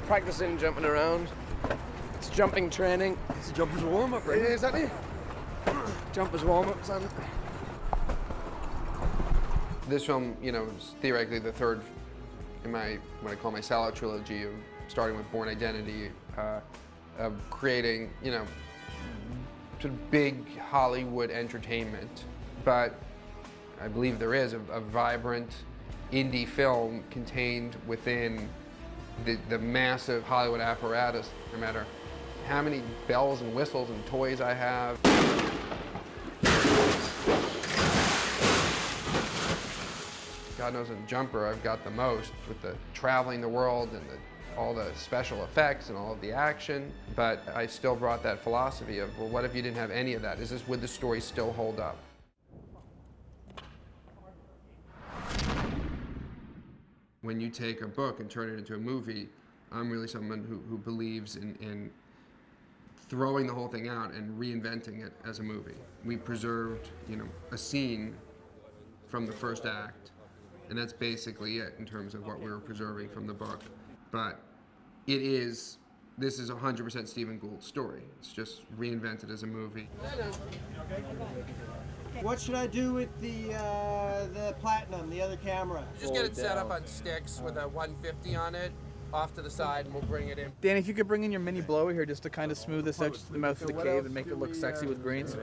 practicing jumping around. It's jumping training. It's a jumper's warm-up, right? Yeah, exactly. Jumpers warm-up, son. This film, you know, is theoretically the third in my, what I call my Sallow trilogy, of starting with Bourne Identity, of creating, you know, sort of big Hollywood entertainment. But I believe there is a vibrant indie film contained within the massive Hollywood apparatus, no matter how many bells and whistles and toys I have. God knows in Jumper I've got the most, with the traveling the world and all the special effects and all of the action, but I still brought that philosophy of, well, what if you didn't have any of that? Would the story still hold up? When you take a book and turn it into a movie, I'm really someone who believes in throwing the whole thing out and reinventing it as a movie. We preserved, you know, a scene from the first act, and that's basically it in terms of what we were preserving from the book. But this is 100% Stephen Gould's story. It's just reinvented as a movie. What should I do with the Platinum, the other camera? Just get it set up on sticks with a 150 on it, off to the side, and we'll bring it in. Danny, if you could bring in your mini blower here just to kind of smooth this out to the mouth of the cave and make it look sexy with greens.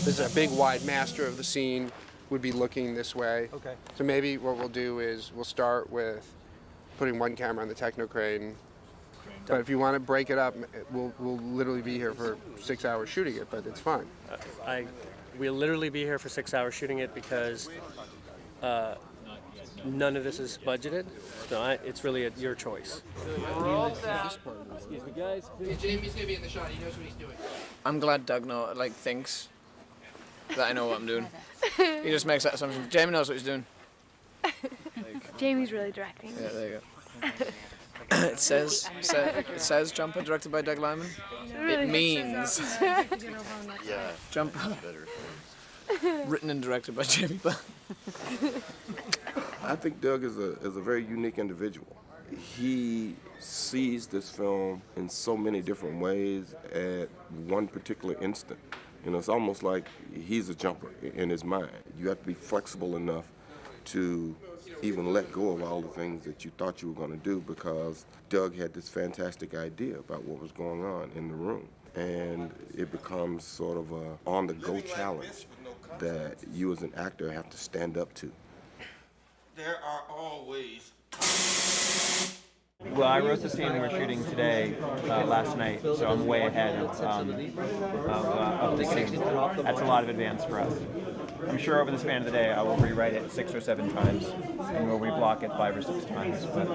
This is a big wide master of the scene, would be looking this way. Okay. So maybe what we'll do is we'll start with putting one camera on the Technocrane. But if you want to break it up, we'll literally be here for 6 hours shooting it, but it's fine. We'll literally be here for 6 hours shooting it because none of this is budgeted. So it's really your choice. Excuse me, guys. Jamie's gonna be in the shot. He knows what he's doing. I'm glad Doug thinks that I know what I'm doing. He just makes that assumption. Jamie knows what he's doing. Jamie's really directing. Yeah, there you go. It says Jumper, directed by Doug Liman. It means Jumper, written and directed by Jamie Bell. I think Doug is a very unique individual. He sees this film in so many different ways at one particular instant. You know, it's almost like he's a jumper in his mind. You have to be flexible enough to even let go of all the things that you thought you were going to do, because Doug had this fantastic idea about what was going on in the room. And it becomes sort of a on-the-go challenge that you as an actor have to stand up to. There are always... Well, I wrote the scene we were shooting today, last night, so I'm way ahead of the scene. That's a lot of advance for us. I'm sure over the span of the day I will rewrite it 6 or 7 times, and we'll reblock it 5 or 6 times. But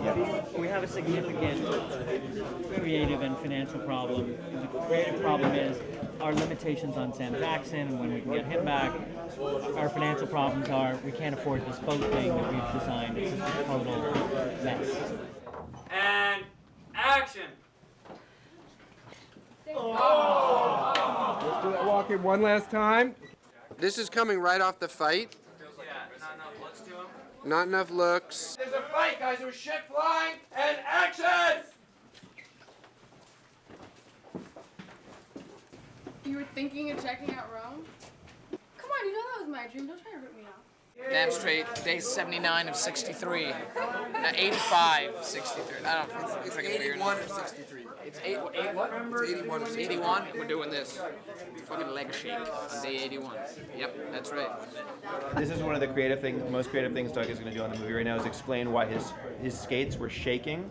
yeah. We have a significant creative and financial problem. The creative problem is our limitations on Sam Jackson and when we can get him back. Our financial problems are we can't afford this boat thing that we've designed. It's just a total mess. And action! Let's do that walk in one last time. This is coming right off the fight. Yeah, not enough looks to him. Not enough looks. There's a fight, guys. There's shit flying, and action! You were thinking of checking out Rome? Come on, you know that was my dream. Don't try to rip me off. Damn straight, day 79 of 63. 85, 63. I don't know. It's like a 81 or 63. It's 8 what? It's 81 or 63. 81, we're doing this. Fucking leg shake on day 81. Yep, that's right. This is one of the most creative things Doug is going to do on the movie right now, is explain why his skates were shaking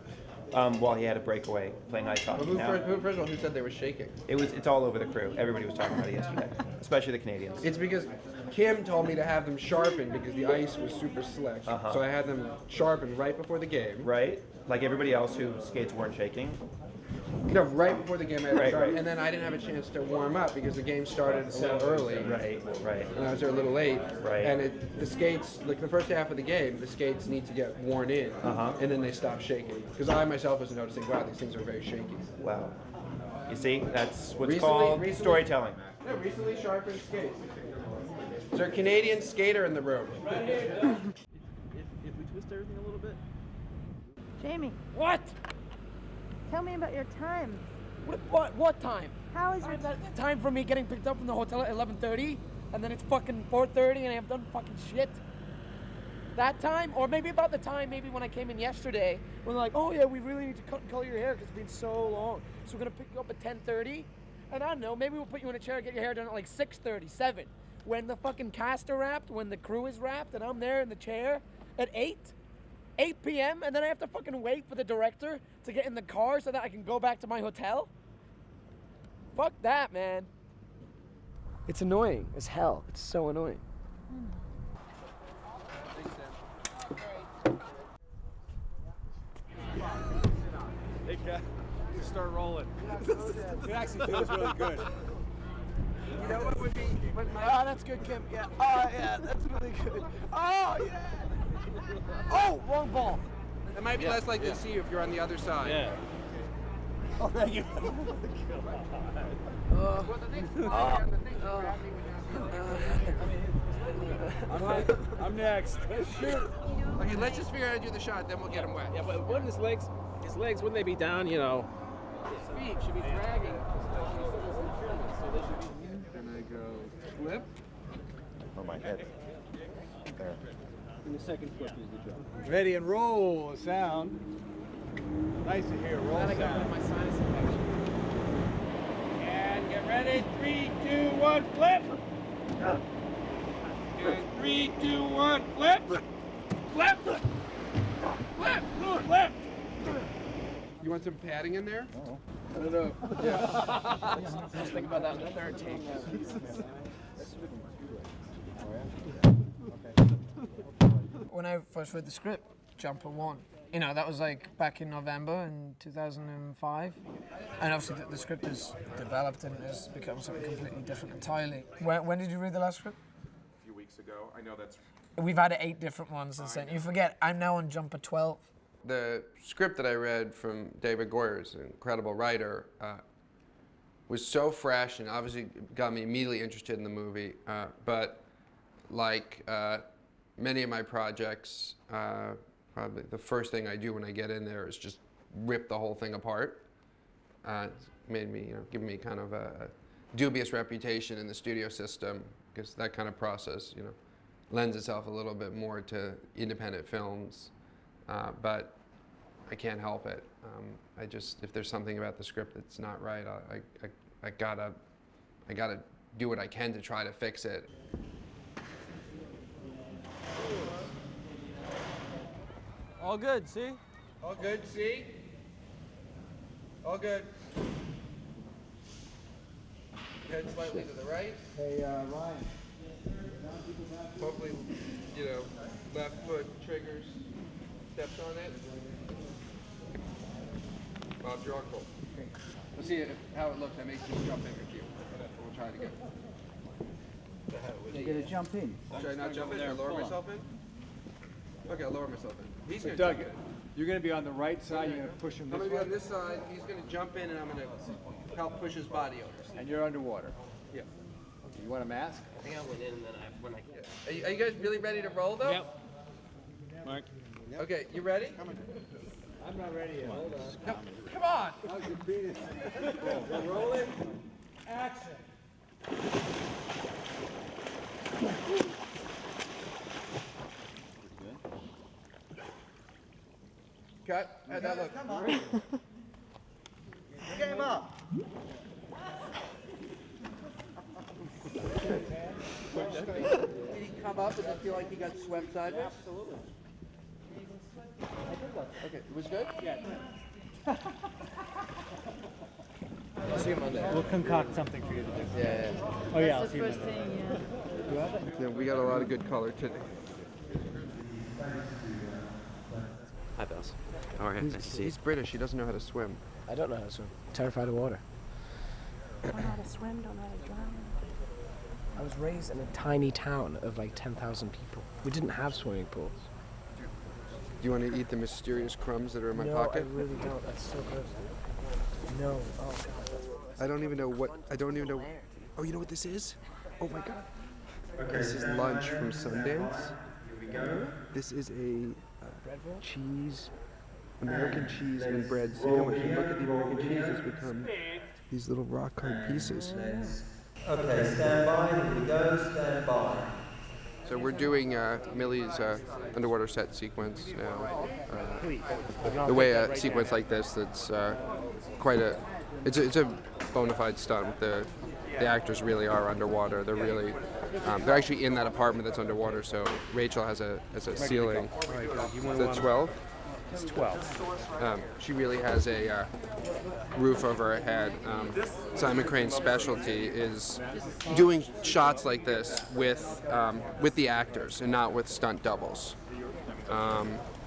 while he had a breakaway playing ice hockey. First of all, who said they were shaking? It's all over the crew. Everybody was talking about it yesterday, especially the Canadians. It's because Kim told me to have them sharpened because the ice was super slick. So I had them sharpened right before the game. Right? Like everybody else whose skates weren't shaking. No, right before the game had to start. And then I didn't have a chance to warm up because the game started a little early. Right. And I was there a little late. Right. And the skates, like the first half of the game, the skates need to get worn in. And then they stop shaking. Because I myself was noticing, wow, these things are very shaky. Wow. You see, that's what's called storytelling. Yeah, recently sharpened skates. Is there a Canadian skater in the room? If we twist everything a little bit. Jamie, What? tell me about your time. What time? How is your The time for me getting picked up from the hotel at 11:30, and then it's fucking 4:30, and I have done fucking shit. That time, or maybe about the time, maybe when I came in yesterday, when they're like, oh yeah, we really need to cut and color your hair because it's been so long. So we're gonna pick you up at 10:30, and I don't know, maybe we'll put you in a chair and get your hair done at like 6:30, 7. When the fucking cast are wrapped, when the crew is wrapped, and I'm there in the chair at 8 p.m., and then I have to fucking wait for the director to get in the car so that I can go back to my hotel? Fuck that, man. It's annoying as hell. It's so annoying. Hey, guys, just start rolling. It actually feels really good. You know what would be? Oh, that's good, Kim. Yeah. Oh, yeah, that's really good. Oh, yeah. Oh, wrong ball. It might be less likely to see you if you're on the other side. Yeah. Oh, thank you. I'm next. Shoot. Okay, let's just figure out how to do the shot, then we'll get him wet. Yeah, but wouldn't his legs, wouldn't they be down, you know? His feet should be dragging. And I go flip. Oh, my head. There. And the second flip is the jump. Ready and roll. Sound. Nice to hear. Roll sound. My sinus infection. And get ready. 3, 2, 1, flip. And 3, 2, 1, flip. Flip. Flip. Flip. You want some padding in there? I don't know. Just think about that in the third take. When I first read the script, Jumper won. You know, that was like back in November in 2005. And obviously the script has developed and has become something completely different entirely. When did you read the last script? A few weeks ago. I know that's... We've had 8 different ones since then. You forget, I'm now on Jumper 12. The script that I read from David Goyer's an incredible writer, was so fresh and obviously got me immediately interested in the movie. But like many of my projects, probably the first thing I do when I get in there is just rip the whole thing apart. It's made me, given me kind of a dubious reputation in the studio system, because that kind of process, lends itself a little bit more to independent films. But I can't help it. If there's something about the script that's not right, I gotta do what I can to try to fix it. All good, see? All good, see? All good. Head slightly to the right. Hey, Ryan. Hopefully, left foot triggers, steps on it. Bob's your uncle. We'll see how it looks. I make this jump in with you. We'll try it again. You're gonna jump in. Should I not jump in? Should I lower myself in? Okay, I'll lower myself in. He's gonna Doug, jump in. you're gonna be on the right side. You're gonna push him I'm this gonna be way. on this side. He's gonna jump in, and I'm gonna help push his body over. And you're underwater. Yeah. You want a mask? I think I went in and then Are you guys really ready to roll, though? Yep. Mark. Okay, you ready? I'm not ready yet. Hold on. No, come on. How's your penis? We're rolling. Action. Cut. How'd that look? Come on. Game up. Did he come up and then feel like he got swept sideways? Absolutely. Okay, it was good? Yeah. I'll see you Monday. We'll concoct something for you to do. Yeah. Oh yeah, I'll see you Monday. Yeah, we got a lot of good color today. Hi, Bells. How are you? Nice to see you. He's British. He doesn't know how to swim. I don't know how to swim. Terrified of water. Don't know how to swim, don't know how to drown. I was raised in a tiny town of like 10,000 people. We didn't have swimming pools. Do you want to eat the mysterious crumbs that are in my no, pocket? I really don't. That's so gross. No. Oh, God. I don't even know what. I don't even know. Oh, you know what this is? Oh, my God. This is lunch from Sundance. This is a cheese, American cheese and bread sandwich. And look at the American cheese has become these little rock hard pieces. Okay, stand by, here we go, stand by. So we're doing Millie's underwater set sequence now. The way a sequence like this, that's quite a, it's a bona fide stunt. The actors really are underwater. They're really, they're actually in that apartment that's underwater. So Rachel has a ceiling. Is that 12? It's 12. She really has a roof over her head. Simon Crane's specialty is doing shots like this with the actors and not with stunt doubles.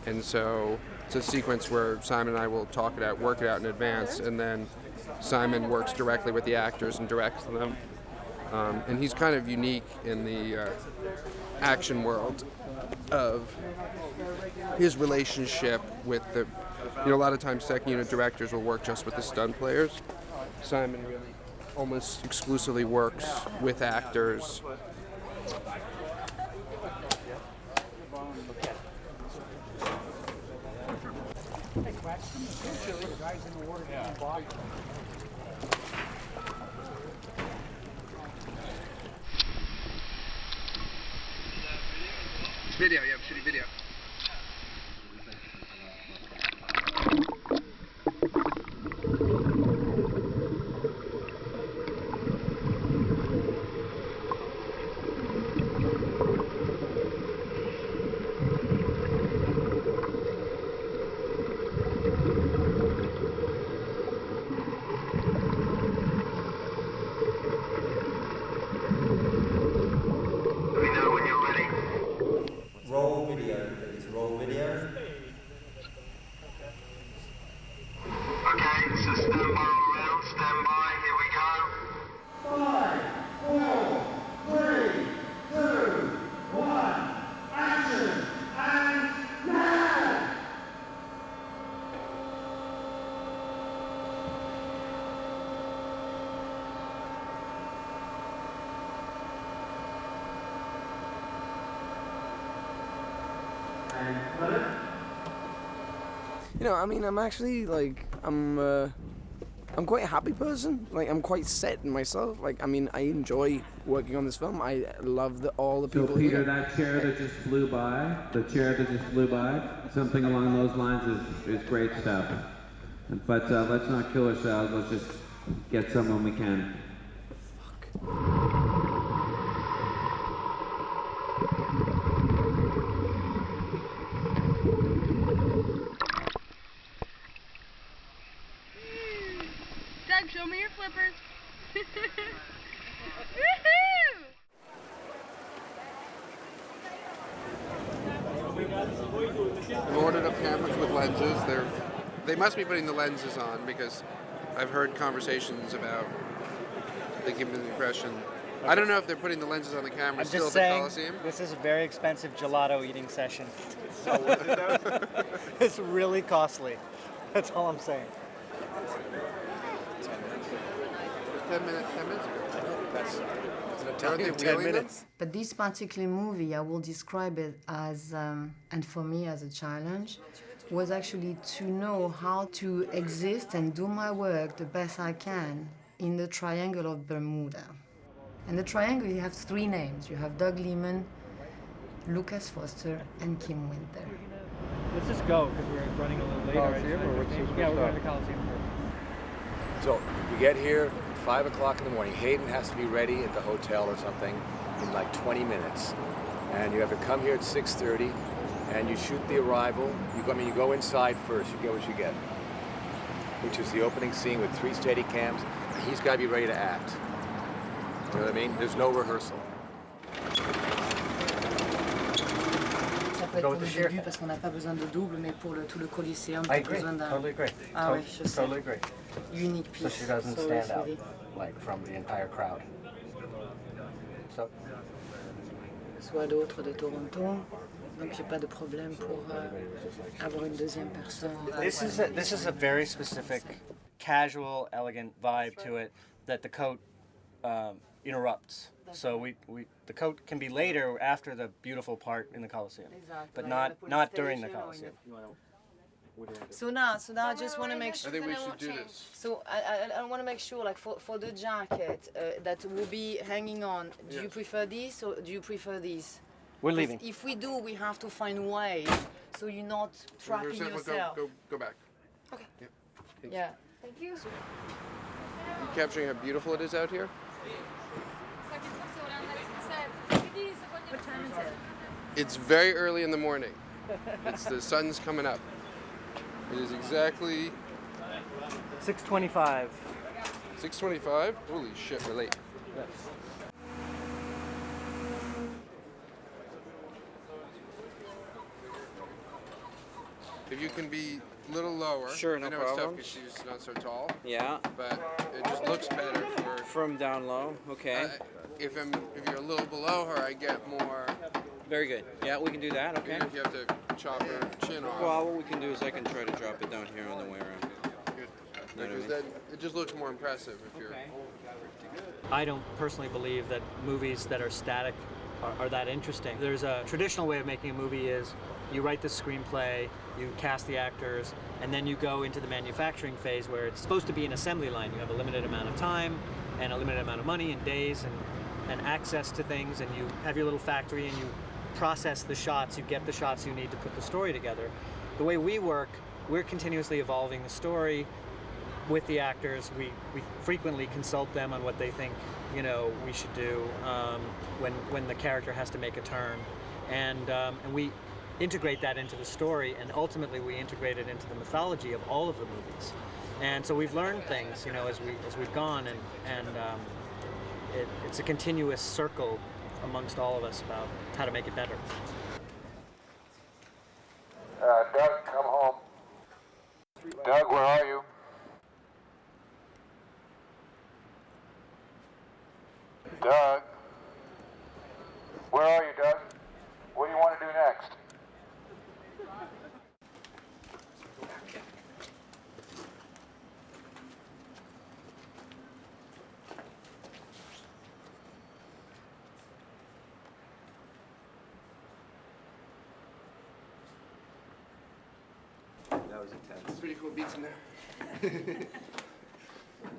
And so it's a sequence where Simon and I will talk it out, work it out in advance, and then Simon works directly with the actors and directs them. And he's kind of unique in the action world of his relationship with the, a lot of times second unit directors will work just with the stunt players. Simon really almost exclusively works with actors. Video, yeah, I'm shooting video. Roll video, please. Roll video. Okay, so stand by all around, stand by, here we go. 5, 4, 3, 2, 1, action, and now! I mean, I'm actually like, I'm quite a happy person. Like, I'm quite set in myself. Like, I mean, I enjoy working on this film. I love all the people Peter, here. that chair that just flew by, something along those lines is great stuff. But let's not kill ourselves. Let's just get some when we can. Doug, show me your flippers. I've ordered up cameras with lenses. They must be putting the lenses on because I've heard conversations about they give me the impression. I don't know if they're putting the lenses on the camera I'm still just at the saying, Coliseum. this is a very expensive gelato eating session. It's really costly. That's all I'm saying. 10 minutes ago. That's an Italian 10 minutes. But this particular movie, I will describe it as, and for me as a challenge, was actually to know how to exist and do my work the best I can in the Triangle of Bermuda. And the triangle, you have three names. You have Doug Liman, Lucas Foster, and Kim Winter. Let's just go because we're running a little later. Coliseum, or what's the Yeah, we're first going to stop? the Coliseum first. So we get here at 5 o'clock in the morning. Hayden has to be ready at the hotel or something in like 20 minutes. And you have to come here at 6:30 and you shoot the arrival. You go inside first, you get what you get, which is the opening scene with 3 steady cams. He's got to be ready to act. You know what I mean? There's no rehearsal. Ça peut être pour le début parce qu'on n'a pas besoin de double, mais pour tout le Coliseum, I on a agree. besoin d'un. Totally agree. Ah oui, je sais. Totally agree. Unique piece. So she doesn't So stand it's out really- like from the entire crowd. So Soit d'autres de Toronto, donc j'ai pas de problème pour avoir une deuxième personne. This is a very specific, casual, elegant vibe to it that the coat interrupts. So the coat can be later after the beautiful part in the Colosseum, but not during the Colosseum. So now I just want to make sure. I think we should do this. So I want to make sure, like for the jacket that will be hanging on. Do you prefer these or do you prefer these? We're leaving. If we do, we have to find ways so you're not trapping yourself. Go back. Okay. Yeah. Yeah. Thank you. You capturing how beautiful it is out here? What time is it? It's very early in the morning. The sun's coming up. It is exactly 6:25. 6:25. Holy shit, we're late. Yes. If you can be a little lower. Sure, no I know problem. it's tough because she's not so tall. Yeah. But it just looks better for. From down low. Okay. If you're a little below her, I get more. Very good. Yeah, we can do that. Okay. Even if you have to chop her chin off. Well, what we can do is I can try to drop it down here on the way around. Good. Because then it just looks more impressive if you're. I don't personally believe that movies that are static are that interesting. There's a traditional way of making a movie is you write the screenplay, you cast the actors, and then you go into the manufacturing phase where it's supposed to be an assembly line. You have a limited amount of time and a limited amount of money and days and access to things, and you have your little factory and you process the shots, you get the shots you need to put the story together. The way we work, we're continuously evolving the story with the actors. We frequently consult them on what they think, we should do when the character has to make a turn, and we integrate that into the story, and ultimately we integrate it into the mythology of all of the movies. And so we've learned things, as we've gone, and it's a continuous circle amongst all of us about how to make it better. Doug, come home. Doug, where are you? Doug? Where are you, Doug? What do you want to do next? That was intense. Pretty cool beats in there.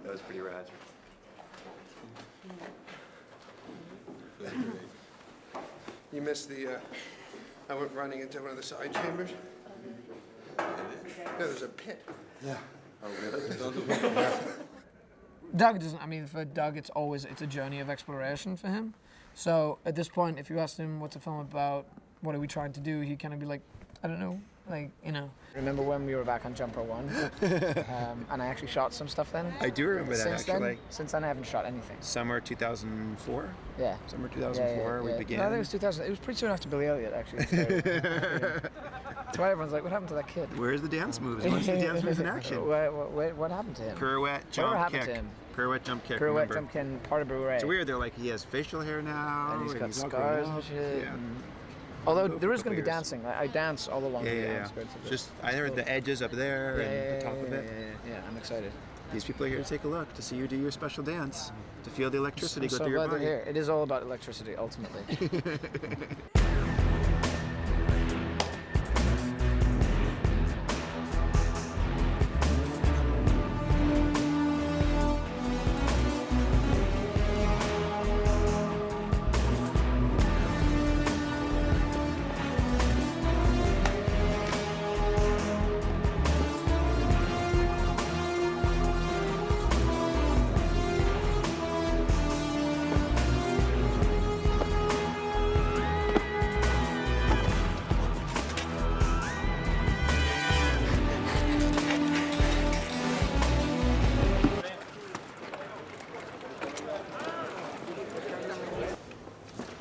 That was pretty rad. You missed the. I went running into one of the side chambers. No, there's a pit. Yeah. Oh, really? Doug doesn't. I mean, for Doug, it's a journey of exploration for him. So at this point, if you asked him what's the film about, what are we trying to do, he'd kind of be like, I don't know. Remember when we were back on Jumper 1? And I actually shot some stuff then? I do remember that, actually. Since then, I haven't shot anything. Summer 2004? Yeah. Summer 2004, we began. No, I think it was 2000. It was pretty soon after Billy Elliot, actually. That's why everyone's like, what happened to that kid? Where's the dance moves? Where's the dance moves in action? What happened to him? Pirouette, jump, Whatever happened kick. to him? Pirouette, jump, kick, Pirouette, remember. jump, kick, part of Beret. It's weird, they're like, he has facial hair now. And he's got all scars grown and up. shit. Yeah. Although there is going to be dancing. I dance all along the Yeah. outskirts of it. Just, I heard the edges up there and the top of it. Yeah, I'm excited. These people are here to take a look, to see you do your special dance, to feel the electricity I'm go so through your glad body. they're here. It is all about electricity, ultimately.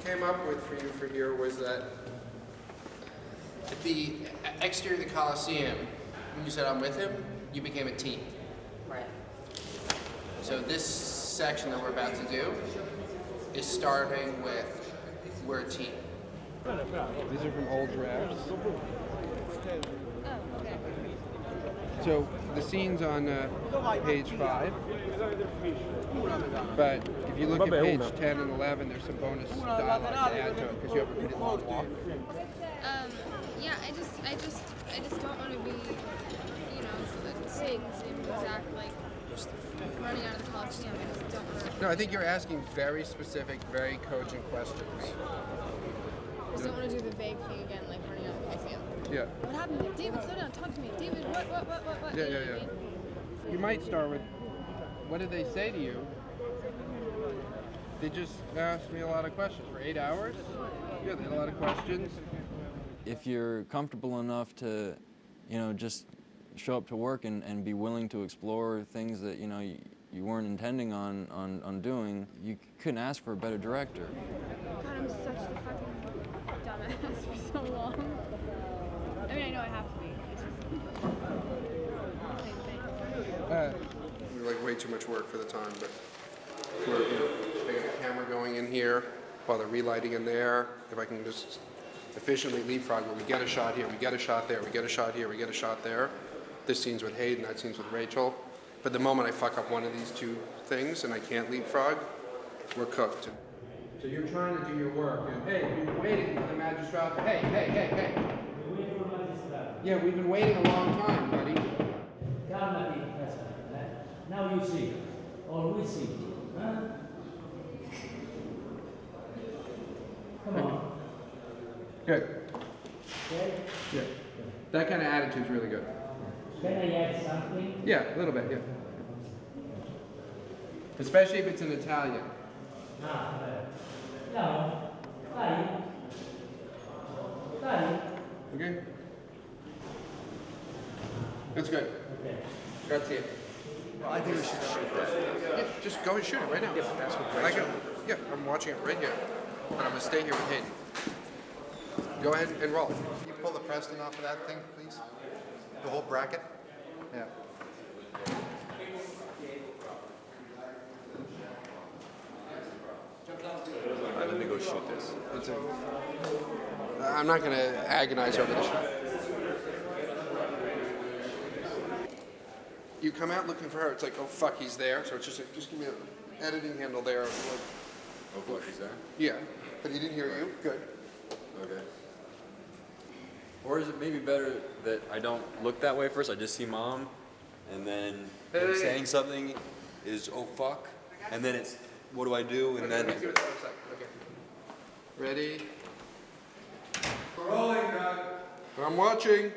Came up with for you for here was that at the exterior of the Coliseum, when you said I'm with him, you became a team. Right. So this section that we're about to do is starting with we're a team. These are from old drafts. So the scene's on page 5, but if you look at page 10 and 11, there's some bonus dialogue to add to it because you have a pretty long walk. Yeah, I just don't want to be, saying the same exact, running out of the Coliseum. I just don't want to. No, I think you're asking very specific, very cogent questions. I just don't want to do the vague thing again, like running out of the Coliseum. Yeah. What happened? David, slow down, talk to me. David, what? Yeah, You know yeah, what I yeah. mean? You might start with, what did they say to you? They just asked me a lot of questions for 8 hours. Yeah, they had a lot of questions. If you're comfortable enough to, just show up to work and be willing to explore things that, you weren't intending on doing, you couldn't ask for a better director. God, I'm such a fucking dumbass for so long. I mean, I know I have to be. It's just the same thing. We're way too much work for the time, but we're getting the camera going in here while they're relighting in there. If I can just efficiently leapfrog where we get a shot here, we get a shot there, we get a shot here, we get a shot there. This scene's with Hayden, that scene's with Rachel. But the moment I fuck up one of these two things and I can't leapfrog, we're cooked. So you're trying to do your work, and hey, we've been waiting for the magistrate. Hey. Yeah, we've been waiting a long time, buddy. Now you see, or we see, huh? Come on. Good. Okay? Yeah. That kind of attitude's really good. Can I add something? Yeah, a little bit, yeah. Especially if it's in Italian. No. Dai. Okay? That's good. Okay. Grazie. Well, I think we should shoot that. Yeah, just go and shoot it right now. Yeah, but that's what Like yeah, I'm watching it right here. But I'm going to stay here with Hayden. Go ahead and roll. Can you pull the Preston off of that thing, please? The whole bracket? Yeah. All right, let me go shoot this. I'm not going to agonize over the shot. You come out looking for her, it's like, oh fuck, he's there. So it's just like, just give me an editing handle there. Like, Oh, fuck, he's there? yeah, but he didn't hear you. Good. Okay. Or is it maybe better that I don't look that way first? I just see mom, and then him saying something is oh fuck, and then it's what do I do? And then. Okay. Ready? We're rolling, Doug. I'm watching.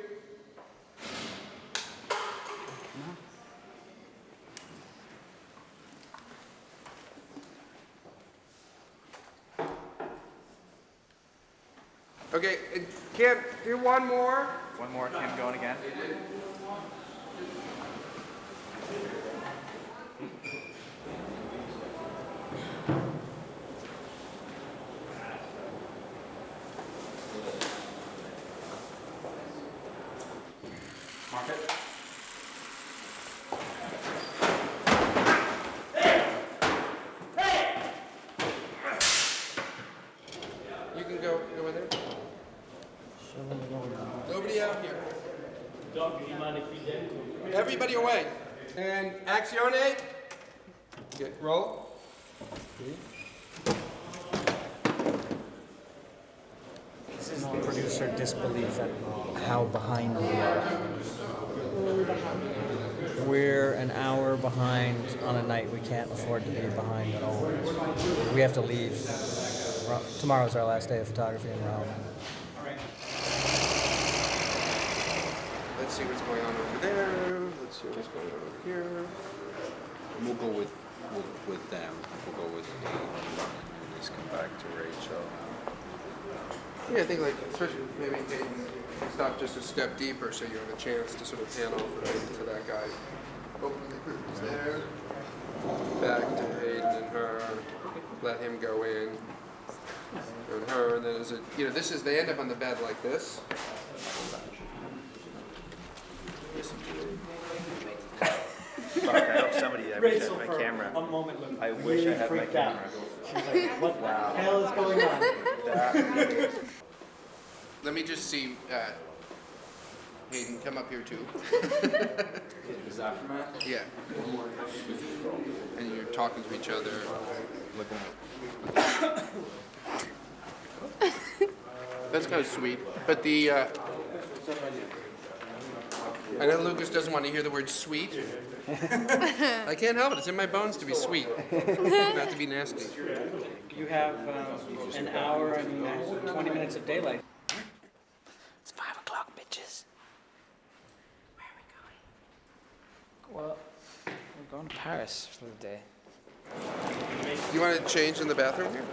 Okay, Kim, do one more. One more, Kim going again. Mark it. You can go in there. Nobody out here. Everybody away. And accione. Get roll. This is producer disbelief at how behind we are. We're an hour behind on a night we can't afford to be behind at all. We have to leave. Tomorrow's our last day of photography in Rome. Let's see what's going on over there. Let's see what's going on over here. We'll go with them. We'll go with Hayden and just come back to Rachel. Yeah, I think especially maybe Hayden stop just a step deeper so you have a chance to sort of pan off to that guy. Open the curtains there. Back to Hayden and her. Let him go in. And her, and then they end up on the bed like this. Fuck, I hope somebody ever my camera. A moment looked I wish I had my camera. She's like, what the hell is going on? Let me just see. Hayden, come up here too. Is aftermath? Yeah. And you're talking to each other, looking at. That's kind of sweet. But the, I know Lucas doesn't want to hear the word sweet. I can't help it. It's in my bones to be sweet, not to be nasty. You have an hour and 20 minutes of daylight. It's 5 o'clock, bitches. Where are we going? Well, we're going to Paris for the day. Do you want to change in the bathroom here?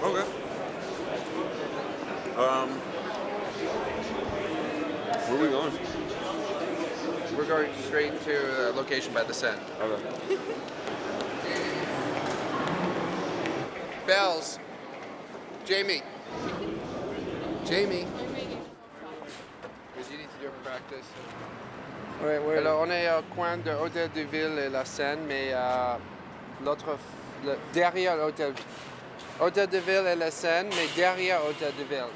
Okay. Where are we going? We're going straight to a location by the Seine. Okay. Bells. Jamie. Jamie. Because you need to do a practice. Alors, on est au coin de Hôtel de Ville et la Seine, mais derrière l'hôtel. Hôtel de Ville et la Seine, mais derrière Hôtel de Ville.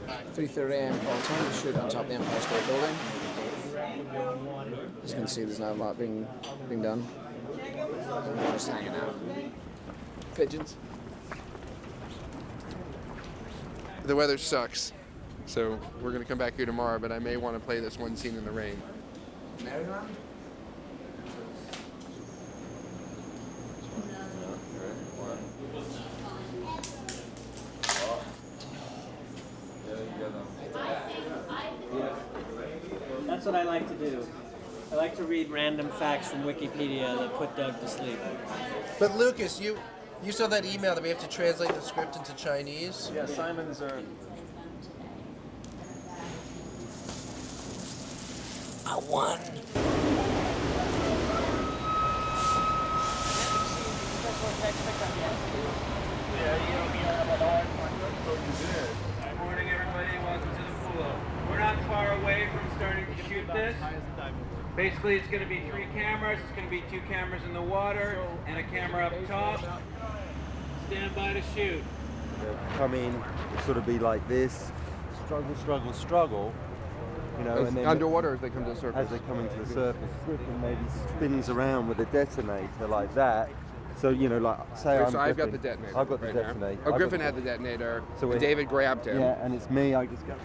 At 3:30 a.m. call time to shoot on top of the Empire State Building. As you can see, there's not a lot being done. We're just hanging out. Pigeons. The weather sucks, so we're gonna come back here tomorrow, but I may want to play this one scene in the rain. Maryland? That's what I like to do. I like to read random facts from Wikipedia that put Doug to sleep. But Lucas, you saw that email that we have to translate the script into Chinese? Yeah, Simon's are... I won. Good morning, everybody. Welcome to the pool. We're not far away from starting to shoot this. Basically, it's going to be 3 cameras. It's going to be 2 cameras in the water and a camera up top. Stand by to shoot. Come in, it'll sort of be like this, struggle, struggle, struggle. You know, As and then underwater as they come to the surface. As they come into the surface, Griffin maybe spins around with a detonator like that. So, you know, like, say Okay, I'm so I've got Griffin. the detonator. I've got right the now. detonator. Oh, I've Griffin got had the detonator. So and David grabbed him. Yeah, and it's me. I just go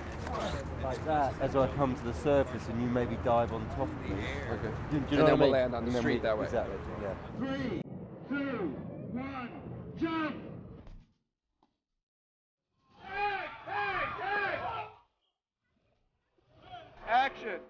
like that as I come to the surface, and you maybe dive on top of me. Okay. Do you And know then what I we'll mean? land on the And then street that way. Exactly. Yeah. 3, 2, 1, jump! Action!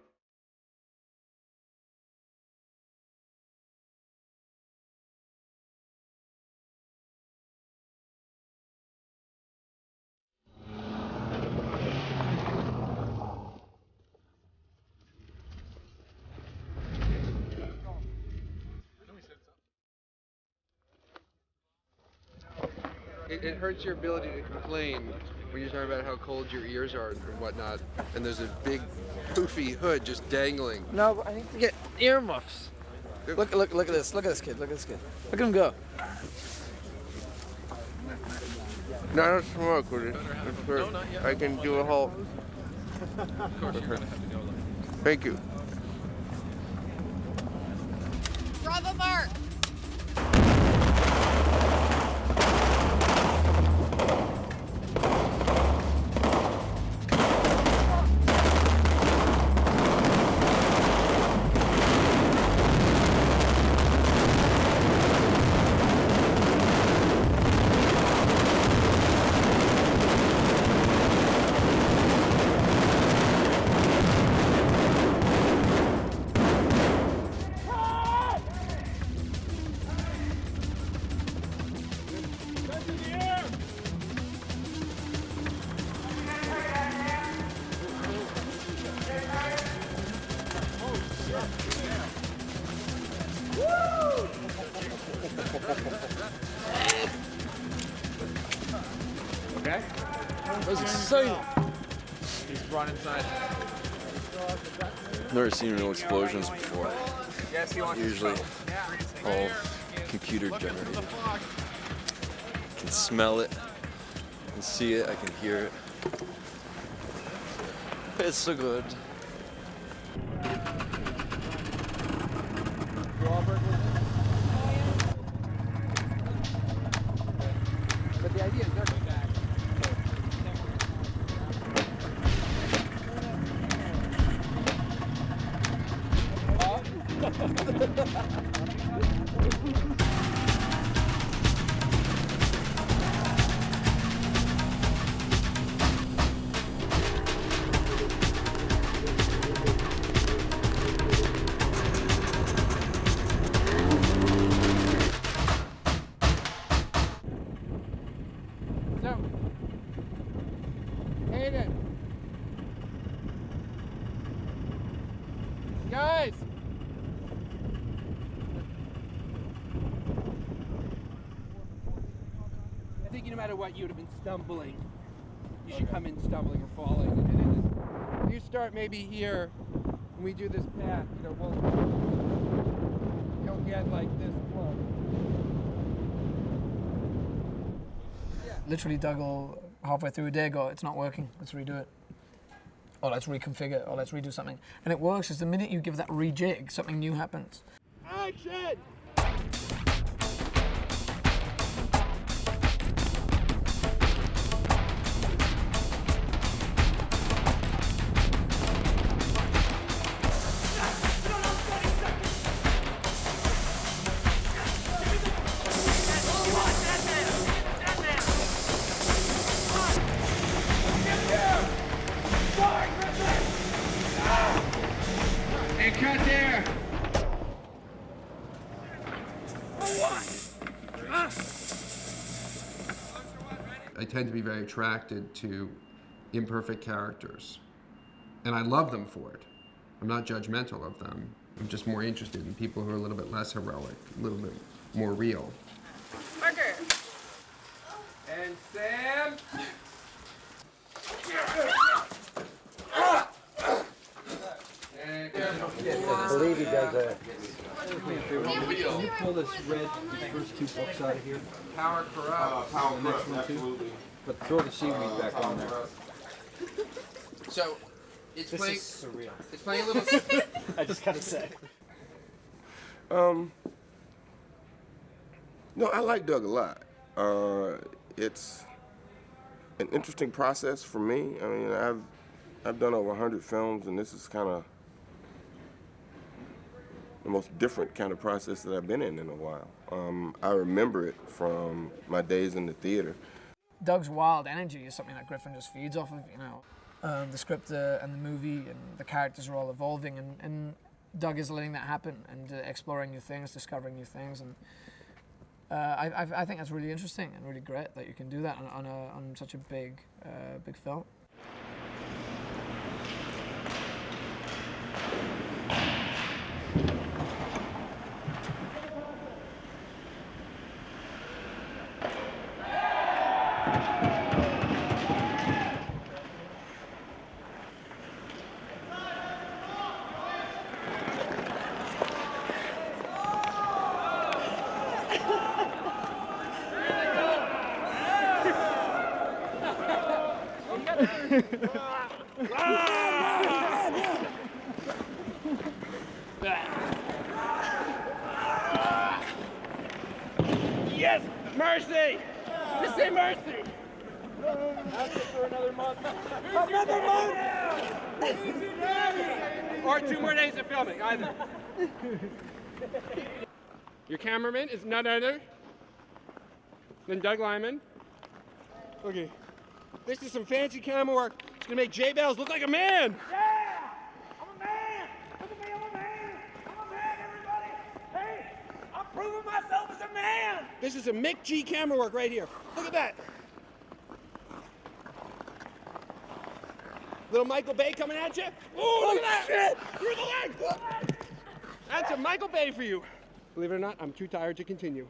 It hurts your ability to complain when you're talking about how cold your ears are and whatnot, and there's a big poofy hood just dangling. No, but I need to get earmuffs. Look at this. Look at this kid. Look at this kid. Look at him go. No, I don't smoke with it. I can do a whole. Thank you. Bravo Mark! inside! He's run inside. Never seen real explosions before. Yes, he wants Usually all computer generated. I can smell it, I can see it, I can hear it. It's so good. But the idea is they're going back. So, Hayden. Guys! I think no matter what, you would have been stumbling. You should come in stumbling or falling. And then you start maybe here, and we do this path, you know, you'll get like this close. Literally Doug will halfway through a day go, it's not working, let's redo it. Or let's reconfigure it, or let's redo something. And it works, because the minute you give that rejig, something new happens. Action! And cut there! I tend to be very attracted to imperfect characters, and I love them for it. I'm not judgmental of them. I'm just more interested in people who are a little bit less heroic, a little bit more real. Parker! And Sam! I believe he does that. Can you pull this red first two books out of here? Power Corrupt. Power the next one too. But throw the seaweed back on there. So, it's This playing. is surreal. It's playing a little. I just gotta say. No, I like Doug a lot. It's an interesting process for me. I mean, I've done over 100 films, and this is kind of the most different kind of process that I've been in a while. I remember it from my days in the theater. Doug's wild energy is something that Griffin just feeds off of, you know. The script and the movie and the characters are all evolving, and Doug is letting that happen and exploring new things, discovering new things, and I think that's really interesting and really great that you can do that on such a big film. Yes, mercy! Just say mercy! That's it for another month. Another month! Or 2 more days of filming, either. Your cameraman is none other than Doug Liman. Okay, this is some fancy camera work. It's gonna make J Bells look like a man! Yeah! I'm a man! Look at me, I'm a man! I'm a man, everybody! Hey! I'm proving myself as a man! This is a Mick G camera work right here. Look at that! Little Michael Bay coming at you. Ooh, look at that! Shit. Through the leg! That's a Michael Bay for you. Believe it or not, I'm too tired to continue.